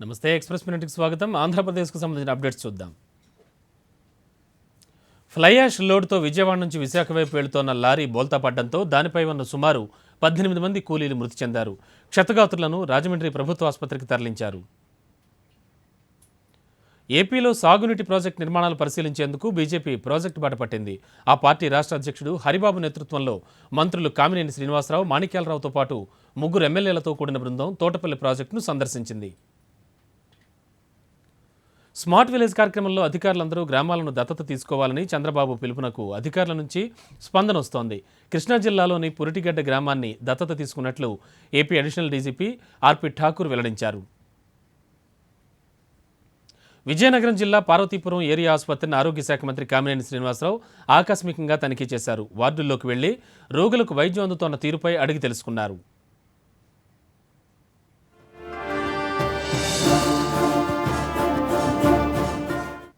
నమస్తే ఎక్స్‌ప్రెస్ మినిట్‌కి స్వాగతం. ఆంధ్రప్రదేశ్‌కు సంబంధించిన అప్డేట్స్ చూద్దాం. ఫ్లై యాష్ లోడ్తో విజయవాడ నుంచి విశాఖ వైపు వెళుతోన్న లారీ బోల్తా పడ్డంతో దానిపై ఉన్న సుమారు 18 మంది కూలీలు మృతి చెందారు. క్షతగాత్రులను రాజమండ్రి ప్రభుత్వ ఆసుపత్రికి తరలించారు. ఏపీలో సాగునీటి ప్రాజెక్టు నిర్మాణాలు పరిశీలించేందుకు బీజేపీ ప్రాజెక్టు బాట పట్టింది. ఆ పార్టీ రాష్ట్ర అధ్యక్షుడు హరిబాబు నేతృత్వంలో మంత్రులు కామినేని శ్రీనివాసరావు, మాణిక్యాలరావుతో పాటు ముగ్గురు ఎమ్మెల్యేలతో కూడిన బృందం తోటపల్లి ప్రాజెక్టును సందర్శించింది. స్మార్ట్ విలేజ్ కార్యక్రమంలో అధికారులందరూ గ్రామాలను దత్తత తీసుకోవాలని చంద్రబాబు పిలుపునకు అధికారుల నుంచి స్పందన వస్తోంది. కృష్ణా జిల్లాలోని పురిటిగడ్డ గ్రామాన్ని దత్తత తీసుకున్నట్లు ఏపీ అడిషనల్ డీజీపీ ఆర్పి ఠాకూర్ వెల్లడించారు. విజయనగరం జిల్లా పార్వతీపురం ఏరియా ఆసుపత్రిని ఆరోగ్య శాఖ మంత్రి కామినేని శ్రీనివాసరావు ఆకస్మికంగా తనిఖీ చేశారు. వార్డుల్లోకి వెళ్లి రోగులకు వైద్యం అందుతోన్న తీరుపై అడిగి తెలుసుకున్నారు.